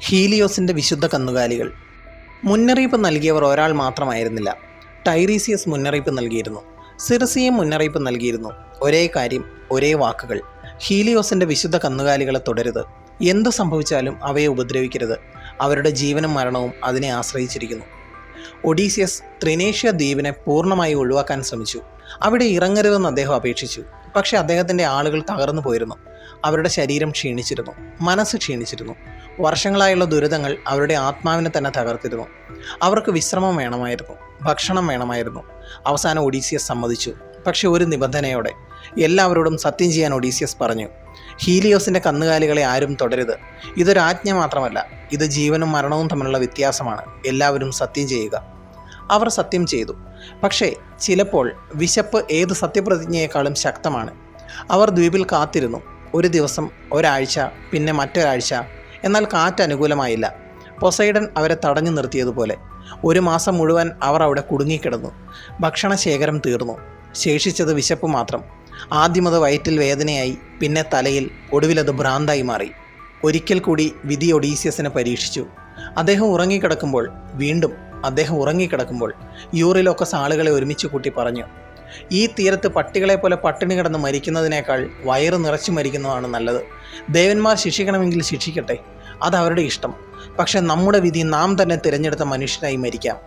ഹീലിയോസിൻ്റെ വിശുദ്ധ കന്നുകാലികൾ. മുന്നറിയിപ്പ് നൽകിയവർ ഒരാൾ മാത്രമായിരുന്നില്ല. ടൈറീസിയസ് മുന്നറിയിപ്പ് നൽകിയിരുന്നു. സിർസിയും മുന്നറിയിപ്പ് നൽകിയിരുന്നു. ഒരേ കാര്യം, ഒരേ വാക്കുകൾ. ഹീലിയോസിൻ്റെ വിശുദ്ധ കന്നുകാലികളെ തുടരുത്. എന്തു സംഭവിച്ചാലും അവയെ ഉപദ്രവിക്കരുത്. അവരുടെ ജീവനും മരണവും അതിനെ ആശ്രയിച്ചിരിക്കുന്നു. ഒഡീസിയസ് ത്രിനേഷ്യ ദ്വീപിനെ പൂർണ്ണമായി ഒഴിവാക്കാൻ ശ്രമിച്ചു. അവിടെ ഇറങ്ങരുതെന്ന് അദ്ദേഹം അപേക്ഷിച്ചു. പക്ഷേ അദ്ദേഹത്തിൻ്റെ ആളുകൾ തകർന്നു പോയിരുന്നു. അവരുടെ ശരീരം ക്ഷീണിച്ചിരുന്നു, മനസ്സ് ക്ഷീണിച്ചിരുന്നു. വർഷങ്ങളായുള്ള ദുരിതങ്ങൾ അവരുടെ ആത്മാവിനെ തന്നെ തകർത്തിരുന്നു. അവർക്ക് വിശ്രമം വേണമായിരുന്നു, ഭക്ഷണം വേണമായിരുന്നു. അവസാനം ഒഡീസിയസ് സമ്മതിച്ചു. പക്ഷെ ഒരു നിബന്ധനയോടെ. എല്ലാവരോടും സത്യം ചെയ്യാൻ ഒഡീസിയസ് പറഞ്ഞു. ഹീലിയോസിൻ്റെ കന്നുകാലികളെ ആരും തുടരുത്. ഇതൊരു ആജ്ഞ മാത്രമല്ല, ഇത് ജീവനും മരണവും തമ്മിലുള്ള വ്യത്യാസമാണ്. എല്ലാവരും സത്യം ചെയ്യുക. അവർ സത്യം ചെയ്തു. പക്ഷേ ചിലപ്പോൾ വിശപ്പ് ഏത് സത്യപ്രതിജ്ഞയേക്കാളും ശക്തമാണ്. അവർ ദ്വീപിൽ കാത്തിരുന്നു. ഒരു ദിവസം, ഒരാഴ്ച, പിന്നെ മറ്റൊരാഴ്ച. എന്നാൽ കാറ്റ് അനുകൂലമായില്ല. പൊസൈഡൻ അവരെ തടഞ്ഞു നിർത്തിയതുപോലെ. ഒരു മാസം മുഴുവൻ അവർ അവിടെ കുടുങ്ങിക്കിടന്നു. ഭക്ഷണശേഖരം തീർന്നു. ശേഷിച്ചത് വിശപ്പ് മാത്രം. ആദ്യമത് വയറ്റിൽ വേദനയായി, പിന്നെ തലയിൽ, ഒടുവിലത് ഭ്രാന്തായി മാറി. ഒരിക്കൽ കൂടി വിധി ഒഡീസിയസിനെ പരീക്ഷിച്ചു. അദ്ദേഹം ഉറങ്ങിക്കിടക്കുമ്പോൾ യൂറിലോക്കസ് ആളുകളെ ഒരുമിച്ച് കൂട്ടി പറഞ്ഞു, ഈ തീരത്ത് പട്ടികളെ പോലെ പട്ടിണി കിടന്ന് മരിക്കുന്നതിനേക്കാൾ വയറ് നിറച്ചു മരിക്കുന്നതാണ് നല്ലത്. ദേവന്മാർ ശിക്ഷിക്കണമെങ്കിൽ ശിക്ഷിക്കട്ടെ, അത് അവരുടെ ഇഷ്ടം. പക്ഷെ നമ്മുടെ വിധി നാം തന്നെ തിരഞ്ഞെടുത്ത മനുഷ്യനായി മരിക്കാം.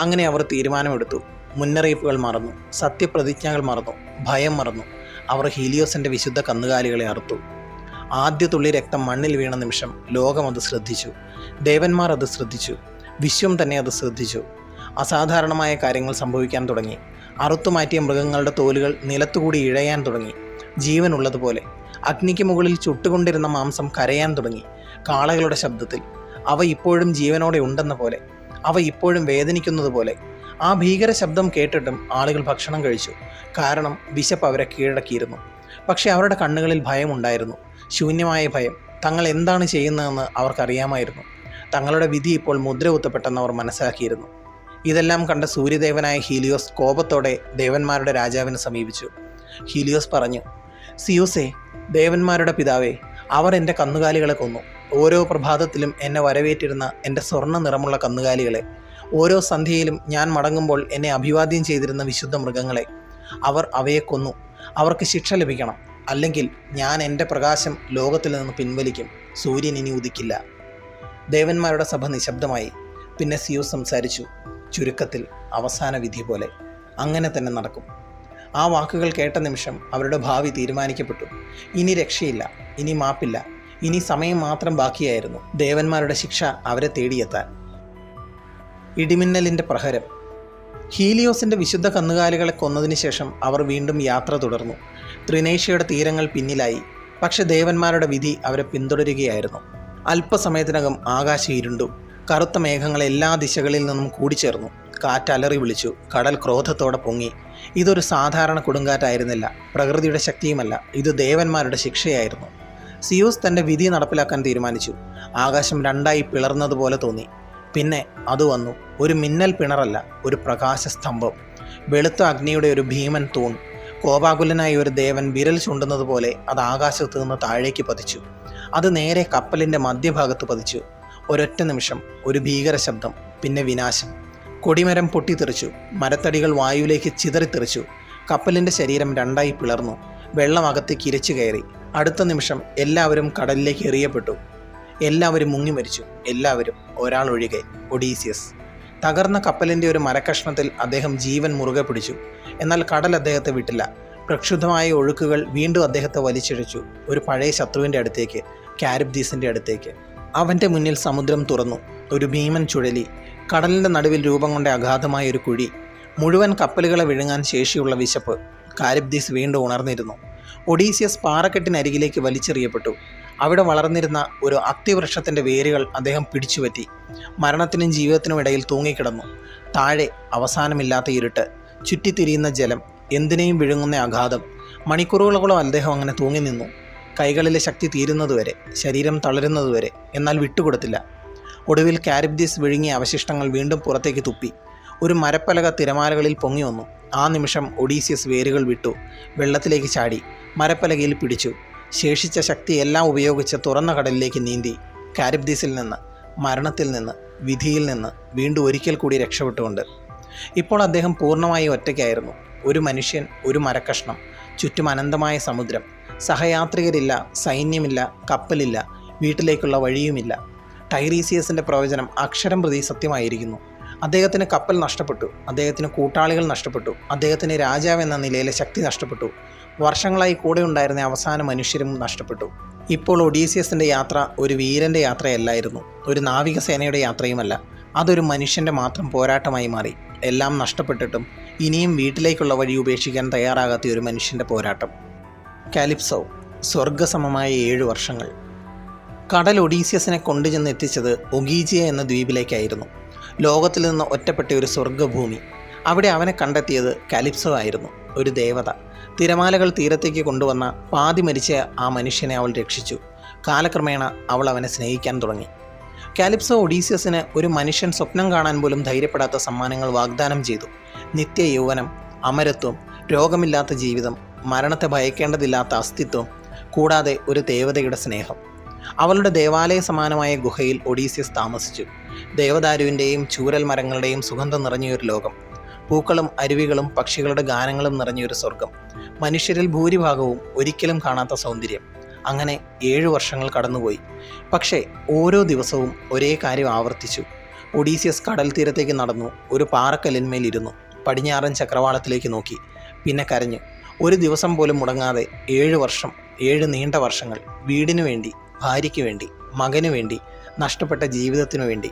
അങ്ങനെ അവർ തീരുമാനമെടുത്തു. മുന്നറിയിപ്പുകൾ മറന്നു, സത്യപ്രതിജ്ഞകൾ മറന്നു, ഭയം മറന്നു. അവർ ഹീലിയോസിൻ്റെ വിശുദ്ധ കന്നുകാലികളെ അറുത്തു. ആദ്യ തുള്ളി രക്തം മണ്ണിൽ വീണ നിമിഷം ലോകം അത് ശ്രദ്ധിച്ചു. ദേവന്മാർ അത് ശ്രദ്ധിച്ചു. വിശ്വം തന്നെ അത് ശ്രദ്ധിച്ചു. അസാധാരണമായ കാര്യങ്ങൾ സംഭവിക്കാൻ തുടങ്ങി. അറുത്തുമാറ്റിയ മൃഗങ്ങളുടെ തോലുകൾ നിലത്തുകൂടി ഇഴയാൻ തുടങ്ങി. ജീവനുള്ളതുപോലെ. അഗ്നിക്ക് മുകളിൽ ചുട്ടുകൊണ്ടിരുന്ന മാംസം കരയാൻ തുടങ്ങി. കാളകളുടെ ശബ്ദത്തിൽ. അവ ഇപ്പോഴും ജീവനോടെ ഉണ്ടെന്ന പോലെ. അവ ഇപ്പോഴും വേദനിക്കുന്നത് പോലെ. ആ ഭീകര ശബ്ദം കേട്ടിട്ടും ആളുകൾ ഭക്ഷണം കഴിച്ചു. കാരണം വിശപ്പ് അവരെ കീഴടക്കിയിരുന്നു. പക്ഷെ അവരുടെ കണ്ണുകളിൽ ഭയമുണ്ടായിരുന്നു. ശൂന്യമായ ഭയം. തങ്ങൾ എന്താണ് ചെയ്യുന്നതെന്ന് അവർക്കറിയാമായിരുന്നു. തങ്ങളുടെ വിധി ഇപ്പോൾ മുദ്ര കുത്തപ്പെട്ടെന്ന് അവർ മനസ്സിലാക്കിയിരുന്നു. ഇതെല്ലാം കണ്ട സൂര്യദേവനായ ഹീലിയോസ് കോപത്തോടെ ദേവന്മാരുടെ രാജാവിനെ സമീപിച്ചു. ഹീലിയോസ് പറഞ്ഞു, സിയൂസേ, ദേവന്മാരുടെ പിതാവേ, അവർ എൻ്റെ കന്നുകാലികളെ കൊന്നു. ഓരോ പ്രഭാതത്തിലും എന്നെ വരവേറ്റിരുന്ന എൻ്റെ സ്വർണ്ണ നിറമുള്ള കന്നുകാലികളെ, ഓരോ സന്ധ്യയിലും ഞാൻ മടങ്ങുമ്പോൾ എന്നെ അഭിവാദ്യം ചെയ്തിരുന്ന വിശുദ്ധ മൃഗങ്ങളെ. അവർ അവയെ കൊന്നു. അവർക്ക് ശിക്ഷ ലഭിക്കണം. അല്ലെങ്കിൽ ഞാൻ എൻ്റെ പ്രകാശം ലോകത്തിൽ നിന്ന് പിൻവലിക്കും. സൂര്യൻ ഇനി ഉദിക്കില്ല. ദേവന്മാരുടെ സഭ നിശബ്ദമായി. പിന്നെ സിയൂസ് സംസാരിച്ചു. ചുരുക്കത്തിൽ അവസാന വിധി പോലെ. അങ്ങനെ തന്നെ നടക്കും. ആ വാക്കുകൾ കേട്ട നിമിഷം അവരുടെ ഭാവി തീരുമാനിക്കപ്പെട്ടു. ഇനി രക്ഷയില്ല, ഇനി മാപ്പില്ല. ഇനി സമയം മാത്രം ബാക്കിയായിരുന്നു ദേവന്മാരുടെ ശിക്ഷ അവരെ തേടിയെത്താൻ. ഇടിമിന്നലിൻ്റെ പ്രഹരം. ഹീലിയോസിൻ്റെ വിശുദ്ധ കന്നുകാലികളെ കൊന്നതിന് ശേഷം അവർ വീണ്ടും യാത്ര തുടർന്നു. ത്രിനേഷ്യയുടെ തീരങ്ങൾ പിന്നിലായി. പക്ഷെ ദേവന്മാരുടെ വിധി അവരെ പിന്തുടരുകയായിരുന്നു. അല്പസമയത്തിനകം ആകാശം ഇരുണ്ടു. കറുത്ത മേഘങ്ങൾ എല്ലാ ദിശകളിൽ നിന്നും കൂടിച്ചേർന്നു. കാറ്റ് അലറി വിളിച്ചു. കടൽ ക്രോധത്തോടെ പൊങ്ങി. ഇതൊരു സാധാരണ കൊടുങ്കാറ്റായിരുന്നില്ല, പ്രകൃതിയുടെ ശക്തിയുമല്ല. ഇത് ദേവന്മാരുടെ ശിക്ഷയായിരുന്നു. സിയൂസ് തൻ്റെ വിധി നടപ്പിലാക്കാൻ തീരുമാനിച്ചു. ആകാശം രണ്ടായി പിളർന്നതുപോലെ തോന്നി. പിന്നെ അത് വന്നു. ഒരു മിന്നൽ പിണറല്ല, ഒരു പ്രകാശസ്തംഭം. വെളുത്ത അഗ്നിയുടെ ഒരു ഭീമൻ തൂൺ. കോപാകുലനായ ഒരു ദേവൻ വിരൽ ചൂണ്ടുന്നത് പോലെ അത് ആകാശത്ത് നിന്ന് താഴേക്ക് പതിച്ചു. അത് നേരെ കപ്പലിൻ്റെ മധ്യഭാഗത്ത് പതിച്ചു. ഒരൊറ്റ നിമിഷം, ഒരു ഭീകര ശബ്ദം, പിന്നെ വിനാശം. കൊടിമരം പൊട്ടിത്തെറിച്ചു. മരത്തടികൾ വായുവിലേക്ക് ചിതറിത്തെറിച്ചു. കപ്പലിൻ്റെ ശരീരം രണ്ടായി പിളർന്നു. വെള്ളം അകത്തേക്ക് ഇരച്ചു കയറി. അടുത്ത നിമിഷം എല്ലാവരും കടലിലേക്ക് എറിയപ്പെട്ടു. എല്ലാവരും മുങ്ങി മരിച്ചു. എല്ലാവരും, ഒരാൾ ഒഴികെ, ഒഡീസിയസ്. തകർന്ന കപ്പലിൻ്റെ ഒരു മരക്കഷ്ണത്തിൽ അദ്ദേഹം ജീവൻ മുറുകെ പിടിച്ചു. എന്നാൽ കടൽ അദ്ദേഹത്തെ വിട്ടില്ല. പ്രക്ഷുബ്ധമായ ഒഴുക്കുകൾ വീണ്ടും അദ്ദേഹത്തെ വലിച്ചിഴച്ചു. ഒരു പഴയ ശത്രുവിൻ്റെ അടുത്തേക്ക്, കാരിബ്ദീസിൻ്റെ അടുത്തേക്ക്. അവൻ്റെ മുന്നിൽ സമുദ്രം തുറന്നു. ഒരു ഭീമൻ ചുഴലി. കടലിൻ്റെ നടുവിൽ രൂപം കൊണ്ട അഗാധമായ ഒരു കുഴി. മുഴുവൻ കപ്പലുകളെ വിഴുങ്ങാൻ ശേഷിയുള്ള വിശപ്പ്. കാരിബ്ദീസ് വീണ്ടും ഉണർന്നിരുന്നു. ഒഡീസിയസ് പാറക്കെട്ടിനരികിലേക്ക് വലിച്ചെറിയപ്പെട്ടു. അവിടെ വളർന്നിരുന്ന ഒരു അത്തിവൃക്ഷത്തിൻ്റെ വേരുകൾ അദ്ദേഹം പിടിച്ചുപറ്റി. മരണത്തിനും ജീവിതത്തിനും ഇടയിൽ തൂങ്ങിക്കിടന്നു. താഴെ അവസാനമില്ലാത്ത ഇരുട്ട്, ചുറ്റിത്തിരിയുന്ന ജലം, എന്തിനേയും വിഴുങ്ങുന്ന അഗാധം. മണിക്കൂറുകളോളം അദ്ദേഹം അങ്ങനെ തൂങ്ങി നിന്നു. കൈകളിലെ ശക്തി തീരുന്നതുവരെ, ശരീരം തളരുന്നതുവരെ. എന്നാൽ വിട്ടുകൊടുത്തില്ല. ഒടുവിൽ കാരിബ്ദീസ് വിഴുങ്ങിയ അവശിഷ്ടങ്ങൾ വീണ്ടും പുറത്തേക്ക് തുപ്പി. ഒരു മരപ്പലക തിരമാലകളിൽ പൊങ്ങി വന്നു. ആ നിമിഷം ഒഡീസിയസ് വേരുകൾ വിട്ടു. വെള്ളത്തിലേക്ക് ചാടി. മരപ്പലകയിൽ പിടിച്ചു. ശേഷിച്ച ശക്തി എല്ലാം ഉപയോഗിച്ച് തുറന്ന കടലിലേക്ക് നീന്തി. കാരിബ്ദീസിൽ നിന്ന്, മരണത്തിൽ നിന്ന്, വിധിയിൽ നിന്ന് വീണ്ടും ഒരിക്കൽ കൂടി രക്ഷപ്പെട്ടുകൊണ്ട്. ഇപ്പോൾ അദ്ദേഹം പൂർണ്ണമായി ഒറ്റയ്ക്കായിരുന്നു. ഒരു മനുഷ്യൻ, ഒരു മരക്കഷ്ണം, ചുറ്റും അനന്തമായ സമുദ്രം, സഹയാത്രികരില്ല, സൈന്യമില്ല, കപ്പലില്ല, വീട്ടിലേക്കുള്ള വഴിയുമില്ല. ടൈറീസിയസിൻ്റെ പ്രവചനം അക്ഷരം പ്രതി സത്യമായിരിക്കുന്നു. അദ്ദേഹത്തിന് കപ്പൽ നഷ്ടപ്പെട്ടു, അദ്ദേഹത്തിന് കൂട്ടാളികൾ നഷ്ടപ്പെട്ടു, അദ്ദേഹത്തിന് രാജാവ് എന്ന നിലയിലെ ശക്തി നഷ്ടപ്പെട്ടു, വർഷങ്ങളായി കൂടെ ഉണ്ടായിരുന്ന അവസാന മനുഷ്യരും നഷ്ടപ്പെട്ടു. ഇപ്പോൾ ഒഡീസിയസിൻ്റെ യാത്ര ഒരു വീരൻ്റെ യാത്രയല്ലായിരുന്നു, ഒരു നാവികസേനയുടെ യാത്രയുമല്ല. അതൊരു മനുഷ്യൻ്റെ മാത്രം പോരാട്ടമായി മാറി. എല്ലാം നഷ്ടപ്പെട്ടിട്ടും ഇനിയും വീട്ടിലേക്കുള്ള വഴി ഉപേക്ഷിക്കാൻ തയ്യാറാകാത്ത ഒരു മനുഷ്യൻ്റെ പോരാട്ടം. കാലിപ്സോ, സ്വർഗസമമായ 7 വർഷങ്ങൾ. കടൽ ഒഡീസിയസിനെ കൊണ്ടുചെന്ന് എത്തിച്ചത് ഒഗീജിയ എന്ന ദ്വീപിലേക്കായിരുന്നു. ലോകത്തിൽ നിന്ന് ഒറ്റപ്പെട്ട ഒരു സ്വർഗ്ഗഭൂമി. അവിടെ അവനെ കണ്ടെത്തിയത് കാലിപ്സോ ആയിരുന്നു, ഒരു ദേവത. തിരമാലകൾ തീരത്തേക്ക് കൊണ്ടുവന്ന പാതി മരിച്ച ആ മനുഷ്യനെ അവൾ രക്ഷിച്ചു. കാലക്രമേണ അവൾ അവനെ സ്നേഹിക്കാൻ തുടങ്ങി. കാലിപ്സോ ഒഡീസിയസിന് ഒരു മനുഷ്യൻ സ്വപ്നം കാണാൻ പോലും ധൈര്യപ്പെടാത്ത സമ്മാനങ്ങൾ വാഗ്ദാനം ചെയ്തു. നിത്യ യൗവനം, അമരത്വം, രോഗമില്ലാത്ത ജീവിതം, മരണത്തെ ഭയക്കേണ്ടതില്ലാത്ത അസ്തിത്വം, കൂടാതെ ഒരു ദേവതയുടെ സ്നേഹം. അവളുടെ ദേവാലയ സമാനമായ ഗുഹയിൽ ഒഡീസിയസ് താമസിച്ചു. ദേവദാരുവിൻ്റെയും ചൂരൽ മരങ്ങളുടെയും സുഗന്ധം നിറഞ്ഞൊരു ലോകം, പൂക്കളും അരുവികളും പക്ഷികളുടെ ഗാനങ്ങളും നിറഞ്ഞൊരു സ്വർഗം, മനുഷ്യരിൽ ഭൂരിഭാഗവും ഒരിക്കലും കാണാത്ത സൗന്ദര്യം. അങ്ങനെ 7 വർഷങ്ങൾ കടന്നുപോയി. പക്ഷേ ഓരോ ദിവസവും ഒരേ കാര്യം ആവർത്തിച്ചു. ഒഡീസിയസ് കടൽ തീരത്തേക്ക് നടന്നു, ഒരു പാറക്കല്ലിന്മേൽ ഇരുന്നു, പടിഞ്ഞാറൻ ചക്രവാളത്തിലേക്ക് നോക്കി, പിന്നെ കരഞ്ഞു. ഒരു ദിവസം പോലും മുടങ്ങാതെ 7 വർഷം, 7 നീണ്ട വർഷങ്ങൾ, വീടിനു വേണ്ടി, ഭാര്യയ്ക്ക് വേണ്ടി, മകനു വേണ്ടി, നഷ്ടപ്പെട്ട ജീവിതത്തിനു വേണ്ടി.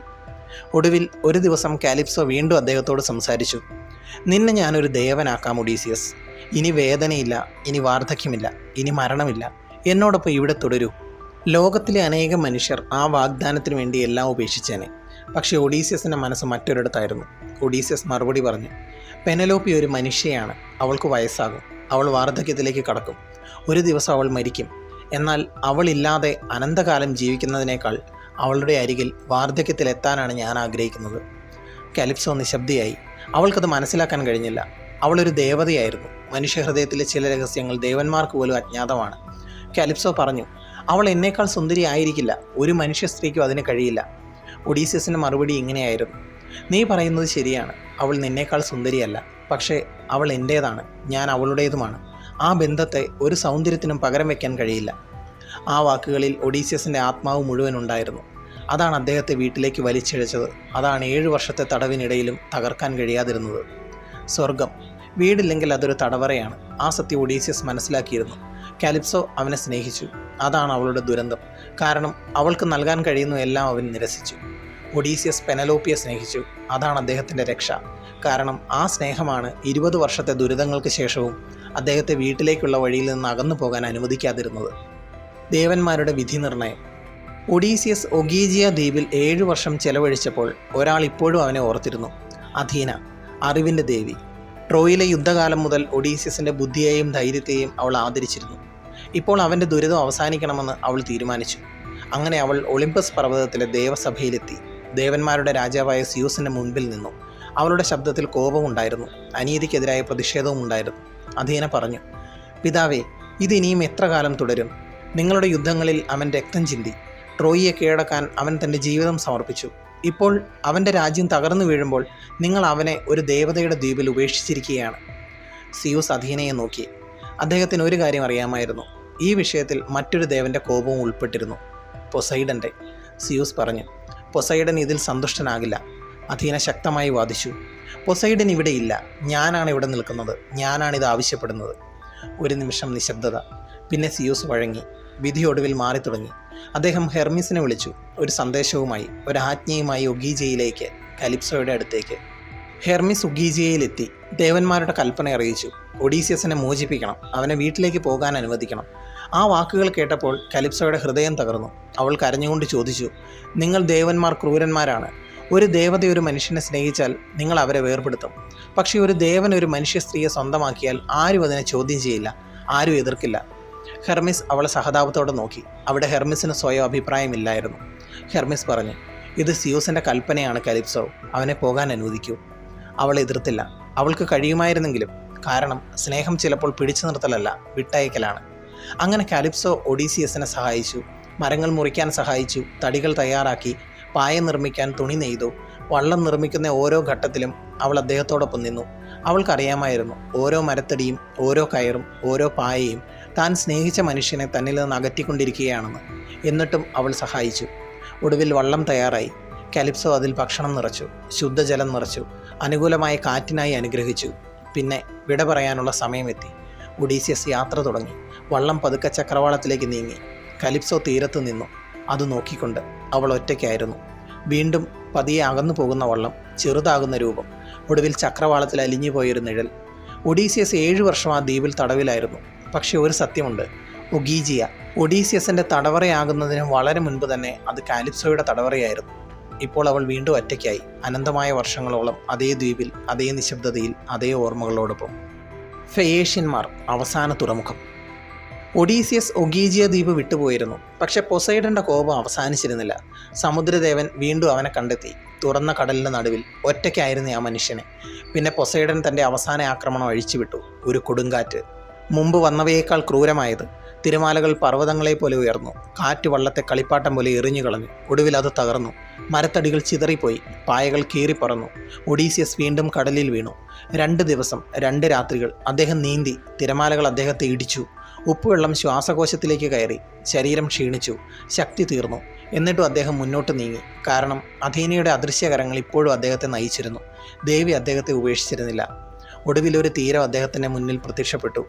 ഒടുവിൽ ഒരു ദിവസം കാലിപ്സോ വീണ്ടും അദ്ദേഹത്തോട് സംസാരിച്ചു. നിന്നെ ഞാനൊരു ദേവനാക്കാം ഒഡീസിയസ്. ഇനി വേദനയില്ല, ഇനി വാർദ്ധക്യമില്ല, ഇനി മരണമില്ല. എന്നോടൊപ്പം ഇവിടെ തുടരൂ. ലോകത്തിലെ അനേകം മനുഷ്യർ ആ വാഗ്ദാനത്തിന് വേണ്ടി എല്ലാം ഉപേക്ഷിച്ചേനെ. പക്ഷേ ഒഡീസിയസിൻ്റെ മനസ്സ് മറ്റൊരിടത്തായിരുന്നു. ഒഡീസിയസ് മറുപടി പറഞ്ഞു, പെനലോപ്പി ഒരു മനുഷ്യയാണ്. അവൾക്ക് വയസ്സാകും, അവൾ വാർദ്ധക്യത്തിലേക്ക് കടക്കും, ഒരു ദിവസം അവൾ മരിക്കും. എന്നാൽ അവളില്ലാതെ അനന്തകാലം ജീവിക്കുന്നതിനേക്കാൾ അവളുടെ അരികിൽ വാർദ്ധക്യത്തിലെത്താനാണ് ഞാൻ ആഗ്രഹിക്കുന്നത്. കാലിപ്സോ നിശബ്ദയായി. അവൾക്കത് മനസ്സിലാക്കാൻ കഴിഞ്ഞില്ല. അവളൊരു ദേവതയായിരുന്നു. മനുഷ്യഹൃദയത്തിലെ ചില രഹസ്യങ്ങൾ ദേവന്മാർക്ക് പോലും അജ്ഞാതമാണ്. കാലിപ്സോ പറഞ്ഞു, അവൾ എന്നേക്കാൾ സുന്ദരി ആയിരിക്കില്ല, ഒരു മനുഷ്യ സ്ത്രീക്കും അതിന് കഴിയില്ല. ഒഡീസിയസിൻ്റെ മറുപടി ഇങ്ങനെയായിരുന്നു, നീ പറയുന്നത് ശരിയാണ്, അവൾ നിന്നേക്കാൾ സുന്ദരിയല്ല, പക്ഷേ അവൾ എൻ്റേതാണ്, ഞാൻ അവളുടേതുമാണ്. ആ ബന്ധത്തെ ഒരു സൗന്ദര്യത്തിനും പകരം വയ്ക്കാൻ കഴിയില്ല. ആ വാക്കുകളിൽ ഒഡീസിയസിൻ്റെ ആത്മാവ് മുഴുവൻ ഉണ്ടായിരുന്നു. അതാണ് അദ്ദേഹത്തെ വീട്ടിലേക്ക് വലിച്ചിഴച്ചത്. അതാണ് 7 വർഷത്തെ തടവിനിടയിലും തകർക്കാൻ കഴിയാതിരുന്നത്. സ്വർഗം, വീടില്ലെങ്കിൽ അതൊരു തടവറയാണ്. ആ സത്യം ഒഡീസിയസ് മനസ്സിലാക്കിയിരുന്നു. കാലിപ്സോ അവനെ സ്നേഹിച്ചു. അതാണ് അവളുടെ ദുരന്തം. കാരണം അവൾക്ക് നൽകാൻ കഴിയുന്ന എല്ലാം അവൻ നിരസിച്ചു. ഒഡീസിയസ് പെനലോപ്പിയെ സ്നേഹിച്ചു. അതാണ് അദ്ദേഹത്തിൻ്റെ രക്ഷ. കാരണം ആ സ്നേഹമാണ് 20 വർഷത്തെ ദുരിതങ്ങൾക്ക് ശേഷവും അദ്ദേഹത്തെ വീട്ടിലേക്കുള്ള വഴിയിൽ നിന്ന് അകന്നു പോകാൻ അനുവദിക്കാതിരുന്നത്. ദേവന്മാരുടെ വിധി നിർണയം. ഒഡീസിയസ് ഒഗീജിയ ദ്വീപിൽ 7 വർഷം ചെലവഴിച്ചപ്പോൾ ഒരാൾ ഇപ്പോഴും അവനെ ഓർത്തിരുന്നു. അഥീന, അറിവിൻ്റെ ദേവി. ട്രോയിലെ യുദ്ധകാലം മുതൽ ഒഡീസിയസിൻ്റെ ബുദ്ധിയെയും ധൈര്യത്തെയും അവൾ ആദരിച്ചിരുന്നു. ഇപ്പോൾ അവൻ്റെ ദുരിതം അവസാനിക്കണമെന്ന് അവൾ തീരുമാനിച്ചു. അങ്ങനെ അവൾ ഒളിമ്പസ് പർവ്വതത്തിലെ ദേവസഭയിലെത്തി. ദേവന്മാരുടെ രാജാവായ സ്യൂസിൻ്റെ മുൻപിൽ നിന്നു. അവളുടെ ശബ്ദത്തിൽ കോപമുണ്ടായിരുന്നു, അനീതിക്കെതിരായ പ്രതിഷേധവും ഉണ്ടായിരുന്നു. അഥീന പറഞ്ഞു, പിതാവേ, ഇതിനിയും എത്ര കാലം തുടരും? നിങ്ങളുടെ യുദ്ധങ്ങളിൽ അവൻ രക്തം ചിന്തി. ട്രോയിയെ കീഴടക്കാൻ അവൻ തൻ്റെ ജീവിതം സമർപ്പിച്ചു. ഇപ്പോൾ അവൻ്റെ രാജ്യം തകർന്നു വീഴുമ്പോൾ നിങ്ങൾ അവനെ ഒരു ദേവതയുടെ ദ്വീപിൽ ഉപേക്ഷിച്ചിരിക്കുകയാണ്. സിയൂസ് അഥീനയെ നോക്കി. അദ്ദേഹത്തിന് ഒരു കാര്യം അറിയാമായിരുന്നു, ഈ വിഷയത്തിൽ മറ്റൊരു ദേവൻ്റെ കോപവും ഉൾപ്പെട്ടിരുന്നു, പൊസൈഡൻ്റെ. സിയൂസ് പറഞ്ഞു, പൊസൈഡൻ ഇതിൽ സന്തുഷ്ടനാകില്ല. അഥീന ശക്തമായി വാദിച്ചു, പൊസൈഡൻ ഇവിടെ ഇല്ല, ഞാനാണ് ഇവിടെ നിൽക്കുന്നത്, ഞാനാണിത് ആവശ്യപ്പെടുന്നത്. ഒരു നിമിഷം നിശബ്ദത. പിന്നെ സിയൂസ് വഴങ്ങി. വിധി ഒടുവിൽ മാറി തുടങ്ങി. അദ്ദേഹം ഹെർമിസിനെ വിളിച്ചു, ഒരു സന്ദേശവുമായി, ഒരു ആജ്ഞയുമായി ഒഗീജിയയിലേക്ക്, കാലിപ്സോയുടെ അടുത്തേക്ക്. ഹെർമിസ് ഒഗീജിയയിലെത്തി. ദേവന്മാരുടെ കൽപ്പന അറിയിച്ചു, ഒഡീസിയസിനെ മോചിപ്പിക്കണം, അവനെ വീട്ടിലേക്ക് പോകാൻ അനുവദിക്കണം. ആ വാക്കുകൾ കേട്ടപ്പോൾ കാലിപ്സോയുടെ ഹൃദയം തകർന്നു. അവൾ കരഞ്ഞുകൊണ്ട് ചോദിച്ചു, നിങ്ങൾ ദേവന്മാർ ക്രൂരന്മാരാണ്. ഒരു ദേവത ഒരു മനുഷ്യനെ സ്നേഹിച്ചാൽ നിങ്ങൾ അവരെ വേർപെടുത്തും. പക്ഷേ ഒരു ദേവൻ ഒരു മനുഷ്യ സ്ത്രീയെ സ്വന്തമാക്കിയാൽ ആരും അതിനെ ചോദ്യം ചെയ്യില്ല, ആരും എതിർക്കില്ല. ഹെർമിസ് അവളെ സഹതാപത്തോടെ നോക്കി. അവിടെ ഹെർമിസിന് സ്വയം അഭിപ്രായമില്ലായിരുന്നു. ഹെർമിസ് പറഞ്ഞു, ഇത് സിയൂസിൻ്റെ കൽപ്പനയാണ് കാലിപ്സോ, അവനെ പോകാൻ അനുവദിക്കൂ. അവൾ എതിർത്തില്ല. അവൾക്ക് കഴിയുമായിരുന്നെങ്കിലും. കാരണം സ്നേഹം ചിലപ്പോൾ പിടിച്ചു നിർത്തലല്ല, വിട്ടയക്കലാണ്. അങ്ങനെ കാലിപ്സോ ഒഡീസിയസിനെ സഹായിച്ചു. മരങ്ങൾ മുറിക്കാൻ സഹായിച്ചു, തടികൾ തയ്യാറാക്കി, പായ നിർമ്മിക്കാൻ തുണി നെയ്തു. വള്ളം നിർമ്മിക്കുന്ന ഓരോ ഘട്ടത്തിലും അവൾ അദ്ദേഹത്തോടൊപ്പം നിന്നു. അവൾക്കറിയാമായിരുന്നു ഓരോ മരത്തടിയും ഓരോ കയറും ഓരോ പായയും താൻ സ്നേഹിച്ച മനുഷ്യനെ തന്നിൽ നിന്ന് അകറ്റിക്കൊണ്ടിരിക്കുകയാണെന്ന്. എന്നിട്ടും അവൾ സഹായിച്ചു. ഒടുവിൽ വള്ളം തയ്യാറായി. കാലിപ്സോ അതിൽ ഭക്ഷണം നിറച്ചു, ശുദ്ധജലം നിറച്ചു, അനുകൂലമായ കാറ്റിനായി അനുഗ്രഹിച്ചു. പിന്നെ വിട പറയാനുള്ള സമയമെത്തി. ഒഡീസിയസ് യാത്ര തുടങ്ങി. വള്ളം പതുക്കെ ചക്രവാളത്തിലേക്ക് നീങ്ങി. കാലിപ്സോ തീരത്ത് നിന്നു. അത് നോക്കിക്കൊണ്ട്. അവൾ ഒറ്റയ്ക്കായിരുന്നു. വീണ്ടും പതിയെ അകന്നു പോകുന്ന വള്ളം, ചെറുതാകുന്ന രൂപം, ഒടുവിൽ ചക്രവാളത്തിൽ അലിഞ്ഞുപോയൊരു നിഴൽ. ഒഡീസിയസ് 7 വർഷം ആ ദ്വീപിൽ തടവിലായിരുന്നു. പക്ഷെ ഒരു സത്യമുണ്ട്, ഒഗീജിയ ഒഡീസിയസിൻ്റെ തടവറയാകുന്നതിന് വളരെ മുൻപ് തന്നെ അത് കാലിപ്സോയുടെ തടവറയായിരുന്നു. ഇപ്പോൾ അവൾ വീണ്ടും ഒറ്റയ്ക്കായി, അനന്തമായ വർഷങ്ങളോളം അതേ ദ്വീപിൽ, അതേ നിശബ്ദതയിൽ, അതേ ഓർമ്മകളോടൊപ്പം. ഫെയേഷ്യന്മാർ, അവസാന തുറമുഖം. ഒഡീസിയസ് ഒഗീജിയ ദ്വീപ് വിട്ടുപോയിരുന്നു. പക്ഷെ പൊസൈഡന്റെ കോപം അവസാനിച്ചിരുന്നില്ല. സമുദ്രദേവൻ വീണ്ടും അവനെ കണ്ടെത്തി. തുറന്ന കടലിൻ്റെ നടുവിൽ ഒറ്റയ്ക്കായിരുന്നു ആ മനുഷ്യനെ. പിന്നെ പൊസൈഡൻ തൻ്റെ അവസാന ആക്രമണം അഴിച്ചുവിട്ടു. ഒരു കൊടുങ്കാറ്റ്, മുമ്പ് വന്നവയേക്കാൾ ക്രൂരമായത്. തിരമാലകൾ പർവ്വതങ്ങളെ പോലെ ഉയർന്നു. കാറ്റ് വള്ളത്തെ കളിപ്പാട്ടം പോലെ എറിഞ്ഞു കളഞ്ഞു. ഒടുവിൽ അത് തകർന്നു. മരത്തടികൾ ചിതറിപ്പോയി. പായകൾ കീറിപ്പറന്നു. ഒഡീസിയസ് വീണ്ടും കടലിൽ വീണു. 2 ദിവസം 2 രാത്രികൾ അദ്ദേഹം നീന്തി. തിരമാലകൾ അദ്ദേഹത്തെ ഇടിച്ചു. ഉപ്പുവെള്ളം ശ്വാസകോശത്തിലേക്ക് കയറി. ശരീരം ക്ഷീണിച്ചു. ശക്തി തീർന്നു. എന്നിട്ടും അദ്ദേഹം മുന്നോട്ട് നീങ്ങി. കാരണം അഥീനയുടെ അദൃശ്യകരങ്ങൾ ഇപ്പോഴും അദ്ദേഹത്തെ നയിച്ചിരുന്നു. ദേവി അദ്ദേഹത്തെ ഉപേക്ഷിച്ചിരുന്നില്ല. ഒടുവിൽ ഒരു തീരം അദ്ദേഹത്തിൻ്റെ മുന്നിൽ പ്രത്യക്ഷപ്പെട്ടു.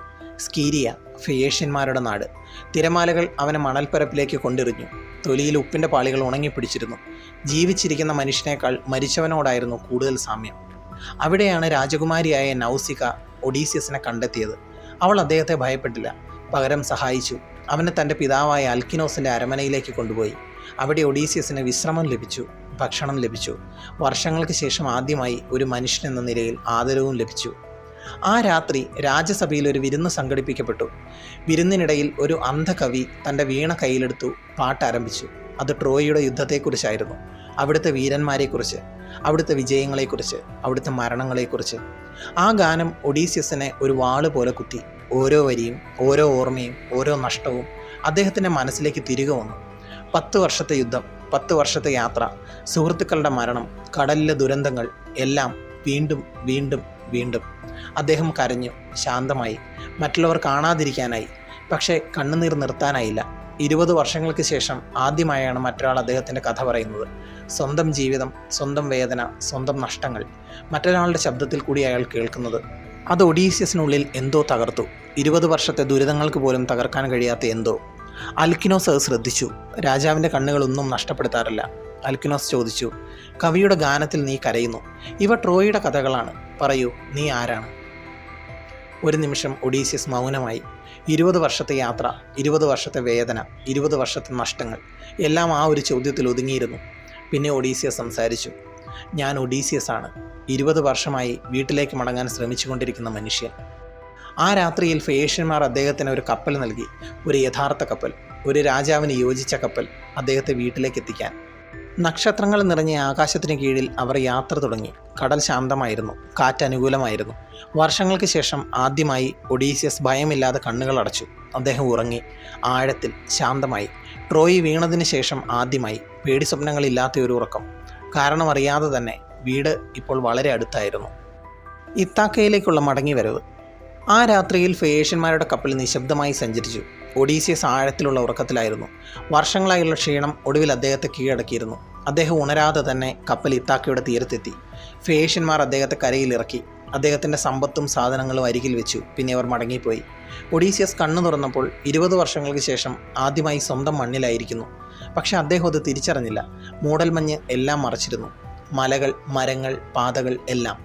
സ്കീരിയ, ഫെയേഷ്യന്മാരുടെ നാട്. തിരമാലകൾ അവനെ മണൽപ്പരപ്പിലേക്ക് കൊണ്ടെറിഞ്ഞു. തൊലിയിൽ ഉപ്പിൻ്റെ പാളികൾ ഉണങ്ങിപ്പിടിച്ചിരുന്നു. ജീവിച്ചിരിക്കുന്ന മനുഷ്യനേക്കാൾ മരിച്ചവനോടായിരുന്നു കൂടുതൽ സാമ്യം. അവിടെയാണ് രാജകുമാരിയായ നൗസിക ഒഡീസിയസിനെ കണ്ടെത്തിയത്. അവൾ അദ്ദേഹത്തെ ഭയപ്പെട്ടില്ല, പകരം സഹായിച്ചു. അവനെ തൻ്റെ പിതാവായ അൽക്കിനോസിൻ്റെ അരമനയിലേക്ക് കൊണ്ടുപോയി. അവിടെ ഒഡീസിയസിന് വിശ്രമം ലഭിച്ചു, ഭക്ഷണം ലഭിച്ചു. വർഷങ്ങൾക്ക് ശേഷം ആദ്യമായി ഒരു മനുഷ്യൻ എന്ന നിലയിൽ ആദരവും ലഭിച്ചു. ആ രാത്രി രാജസഭയിൽ ഒരു വിരുന്ന് സംഘടിപ്പിക്കപ്പെട്ടു. വിരുന്നിനിടയിൽ ഒരു അന്ധകവി തൻ്റെ വീണ കയ്യിലെടുത്തു പാട്ട് ആരംഭിച്ചു. അത് ട്രോയിയുടെ യുദ്ധത്തെക്കുറിച്ചായിരുന്നു. അവിടുത്തെ വീരന്മാരെക്കുറിച്ച്, അവിടുത്തെ വിജയങ്ങളെക്കുറിച്ച്, അവിടുത്തെ മരണങ്ങളെക്കുറിച്ച്. ആ ഗാനം ഒഡീസിയസിനെ ഒരു വാള് പോലെ കുത്തി. ഓരോ വരിയും, ഓരോ ഓർമ്മയും, ഓരോ നഷ്ടവും അദ്ദേഹത്തിൻ്റെ മനസ്സിലേക്ക് തിരികെ വന്നു. 10 വർഷത്തെ യുദ്ധം, 10 വർഷത്തെ യാത്ര, സുഹൃത്തുക്കളുടെ മരണം, കടലിലെ ദുരന്തങ്ങൾ, എല്ലാം വീണ്ടും വീണ്ടും വീണ്ടും. അദ്ദേഹം കരഞ്ഞു, ശാന്തമായി. മറ്റുള്ളവർ കാണാതിരിക്കാനായി. പക്ഷേ കണ്ണുനീർ നിർത്താനായില്ല. 20 വർഷങ്ങൾക്ക് ശേഷം ആദ്യമായാണ് മറ്റൊരാൾ അദ്ദേഹത്തിൻ്റെ കഥ പറയുന്നത്. സ്വന്തം ജീവിതം, സ്വന്തം വേദന, സ്വന്തം നഷ്ടങ്ങൾ മറ്റൊരാളുടെ ശബ്ദത്തിൽ കൂടി അയാൾ കേൾക്കുന്നത്. അത് ഒഡീസിയസിനുള്ളിൽ എന്തോ തകർത്തു. 20 വർഷത്തെ ദുരിതങ്ങൾക്ക് പോലും തകർക്കാൻ കഴിയാത്ത എന്തോ. അൽക്കിനോസ് അത് ശ്രദ്ധിച്ചു. രാജാവിൻ്റെ കണ്ണുകളൊന്നും നഷ്ടപ്പെടുത്താറില്ല. അൽക്കിനോസ് ചോദിച്ചു, കവിയുടെ ഗാനത്തിൽ നീ കരയുന്നു. ഇവ ട്രോയിയുടെ കഥകളാണ്. പറയൂ, നീ ആരാണ്? ഒരു നിമിഷം ഒഡീസിയസ് മൗനമായി. 20 വർഷത്തെ യാത്ര, 20 വർഷത്തെ വേദന, 20 വർഷത്തെ നഷ്ടങ്ങൾ, എല്ലാം ആ ഒരു ചോദ്യത്തിൽ ഒതുങ്ങിയിരുന്നു. പിന്നെ ഒഡീസിയസ് സംസാരിച്ചു. ഞാൻ ഒഡീസിയസ് ആണ്. 20 വർഷമായി വീട്ടിലേക്ക് മടങ്ങാൻ ശ്രമിച്ചുകൊണ്ടിരിക്കുന്ന മനുഷ്യൻ. ആ രാത്രിയിൽ ഫെയേഷ്യന്മാർ അദ്ദേഹത്തിന് ഒരു കപ്പൽ നൽകി. ഒരു യഥാർത്ഥ കപ്പൽ, ഒരു രാജാവിന് യോജിച്ച കപ്പൽ, അദ്ദേഹത്തെ വീട്ടിലേക്ക് എത്തിക്കാൻ. നക്ഷത്രങ്ങൾ നിറഞ്ഞ ആകാശത്തിന് കീഴിൽ അവർ യാത്ര തുടങ്ങി. കടൽ ശാന്തമായിരുന്നു, കാറ്റ് അനുകൂലമായിരുന്നു. വർഷങ്ങൾക്ക് ശേഷം ആദ്യമായി ഒഡീസിയസ് ഭയമില്ലാതെ കണ്ണുകൾ അടച്ചു. അദ്ദേഹം ഉറങ്ങി, ആഴത്തിൽ, ശാന്തമായി. ട്രോയ് വീണതിന് ശേഷം ആദ്യമായി പേടി സ്വപ്നങ്ങളില്ലാത്ത ഒരു ഉറക്കം. കാരണം അറിയാതെ തന്നെ വീട് ഇപ്പോൾ വളരെ അടുത്തായിരുന്നു. ഇത്താക്കയിലേക്കുള്ള മടങ്ങിവരവ്. ആ രാത്രിയിൽ ഫെയേഷ്യന്മാരുടെ കപ്പൽ നിശബ്ദമായി സഞ്ചരിച്ചു. ഒഡീസിയസ് ആഴത്തിലുള്ള ഉറക്കത്തിലായിരുന്നു. വർഷങ്ങളായുള്ള ക്ഷീണം ഒടുവിൽ അദ്ദേഹത്തെ കീഴടക്കിയിരുന്നു. അദ്ദേഹം ഉണരാതെ തന്നെ കപ്പൽ ഇത്താക്കയുടെ തീരത്തെത്തി. ഫെയേഷ്യന്മാർ അദ്ദേഹത്തെ കരയിലിറക്കി. അദ്ദേഹത്തിൻ്റെ സമ്പത്തും സാധനങ്ങളും അരികിൽ വെച്ചു. പിന്നെ അവർ മടങ്ങിപ്പോയി. ഒഡീസിയസ് കണ്ണു തുറന്നപ്പോൾ 20 വർഷങ്ങൾക്ക് ശേഷം ആദ്യമായി സ്വന്തം മണ്ണിലായിരിക്കുന്നു. പക്ഷെ അദ്ദേഹം അത് തിരിച്ചറിഞ്ഞില്ല. മൂടൽമഞ്ഞ് എല്ലാം മറച്ചിരുന്നു. മലകൾ, മരങ്ങൾ, പാതകൾ എല്ലാം.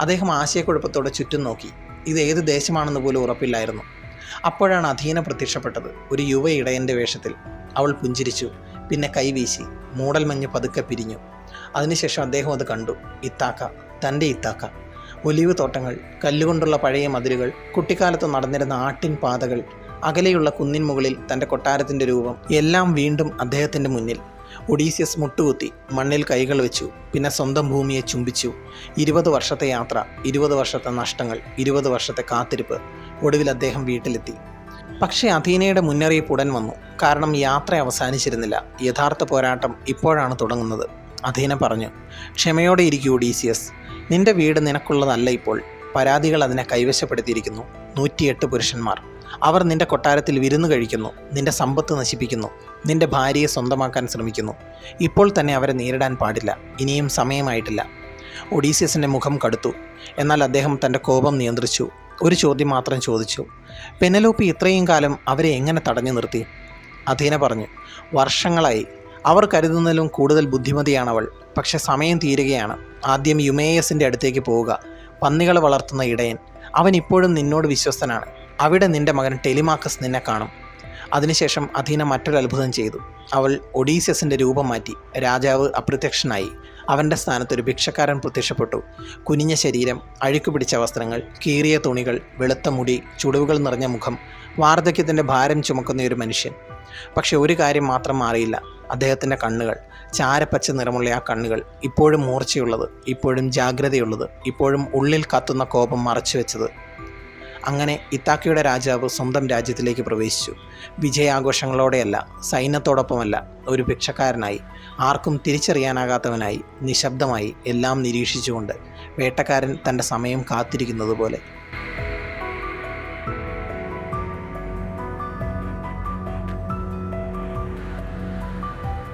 അദ്ദേഹം ആശയക്കുഴപ്പത്തോടെ ചുറ്റും നോക്കി. ഇത് ഏത് ദേശമാണെന്ന് പോലും ഉറപ്പില്ലായിരുന്നു. അപ്പോഴാണ് അഥീന പ്രത്യക്ഷപ്പെട്ടത്, ഒരു യുവ ഇടയൻ്റെ വേഷത്തിൽ. അവൾ പുഞ്ചിരിച്ചു, പിന്നെ കൈവീശി. മൂടൽമഞ്ഞ് പതുക്കെ പിരിഞ്ഞു. അതിനുശേഷം അദ്ദേഹം അത് കണ്ടു. ഇത്താക്ക, തൻ്റെ ഇത്താക്ക. ഒലിവ് തോട്ടങ്ങൾ, കല്ലുകൊണ്ടുള്ള പഴയ മതിലുകൾ, കുട്ടിക്കാലത്ത് നടന്നിരുന്ന ആട്ടിൻ പാതകൾ, അകലെയുള്ള കുന്നിൻ മുകളിൽ തൻ്റെ കൊട്ടാരത്തിൻ്റെ രൂപം, എല്ലാം വീണ്ടും അദ്ദേഹത്തിൻ്റെ മുന്നിൽ. ഒഡീസിയസ് മുട്ടുകുത്തി, മണ്ണിൽ കൈകൾ വെച്ചു. പിന്നെ സ്വന്തം ഭൂമിയെ ചുംബിച്ചു. 20 വർഷത്തെ യാത്ര, 20 വർഷത്തെ നഷ്ടങ്ങൾ, 20 വർഷത്തെ കാത്തിരിപ്പ്. ഒടുവിൽ അദ്ദേഹം വീട്ടിലെത്തി. പക്ഷേ അഥീനയുടെ മുന്നറിയിപ്പ് ഉടൻ വന്നു. കാരണം യാത്ര അവസാനിച്ചിരുന്നില്ല. യഥാർത്ഥ പോരാട്ടം ഇപ്പോഴാണ് തുടങ്ങുന്നത്. അഥീന പറഞ്ഞു, ക്ഷമയോടെ ഇരിക്കൂ ഒഡീസിയസ്. നിന്റെ വീട് നിനക്കുള്ളതല്ല ഇപ്പോൾ. പരാതികൾ അതിനെ കൈവശപ്പെടുത്തിയിരിക്കുന്നു. 108 പുരുഷന്മാർ. അവർ നിന്റെ കൊട്ടാരത്തിൽ വിരുന്ന് കഴിക്കുന്നു, നിന്റെ സമ്പത്ത് നശിപ്പിക്കുന്നു, നിന്റെ ഭാര്യയെ സ്വന്തമാക്കാൻ ശ്രമിക്കുന്നു. ഇപ്പോൾ തന്നെ അവരെ നേരിടാൻ പാടില്ല. ഇനിയും സമയമായിട്ടില്ല. ഒഡീസിയസിൻ്റെ മുഖം കടുത്തു. എന്നാൽ അദ്ദേഹം തൻ്റെ കോപം നിയന്ത്രിച്ചു. ഒരു ചോദ്യം മാത്രം ചോദിച്ചു. പെനലോപ്പി ഇത്രയും കാലം അവരെ എങ്ങനെ തടഞ്ഞു നിർത്തി? അഥീന പറഞ്ഞു, വർഷങ്ങളായി. അവർ കരുതുന്നതിലും കൂടുതൽ ബുദ്ധിമതിയാണവൾ. പക്ഷെ സമയം തീരുകയാണ്. ആദ്യം യുമേയസിൻ്റെ അടുത്തേക്ക് പോവുക. പന്നികളെ വളർത്തുന്ന ഇടയൻ. അവൻ ഇപ്പോഴും നിന്നോട് വിശ്വസ്തനാണ്. അവിടെ നിന്റെ മകൻ ടെലിമാക്കസ് നിന്നെ കാണും. അതിനുശേഷം അഥീന മറ്റൊരു അത്ഭുതം ചെയ്തു. അവൾ ഒഡീസിയസിൻ്റെ രൂപം മാറ്റി. രാജാവ് അപ്രത്യക്ഷനായി. അവൻ്റെ സ്ഥാനത്തൊരു ഭിക്ഷക്കാരൻ പ്രത്യക്ഷപ്പെട്ടു. കുനിഞ്ഞ ശരീരം, അഴുക്ക് പിടിച്ച വസ്ത്രങ്ങൾ, കീറിയ തുണികൾ, വെളുത്ത മുടി, ചുളിവുകൾ നിറഞ്ഞ മുഖം, വാർദ്ധക്യത്തിൻ്റെ ഭാരം ചുമക്കുന്ന ഒരു മനുഷ്യൻ. പക്ഷെ ഒരു കാര്യം മാത്രം മാറിയില്ല. അദ്ദേഹത്തിൻ്റെ കണ്ണുകൾ. ചാരപ്പച്ച നിറമുള്ള ആ കണ്ണുകൾ. ഇപ്പോഴും മൂർച്ചയുള്ളത്, ഇപ്പോഴും ജാഗ്രതയുള്ളത്, ഇപ്പോഴും ഉള്ളിൽ കത്തുന്ന കോപം മറച്ചു വെച്ചത്. അങ്ങനെ ഇത്താക്കയുടെ രാജാവ് സ്വന്തം രാജ്യത്തിലേക്ക് പ്രവേശിച്ചു. വിജയാഘോഷങ്ങളോടെയല്ല, സൈന്യത്തോടൊപ്പമല്ല, ഒരു ഭിക്ഷക്കാരനായി, ആർക്കും തിരിച്ചറിയാനാകാത്തവനായി, നിശബ്ദമായി, എല്ലാം നിരീക്ഷിച്ചുകൊണ്ട്. വേട്ടക്കാരൻ തൻ്റെ സമയം കാത്തിരിക്കുന്നത് പോലെ.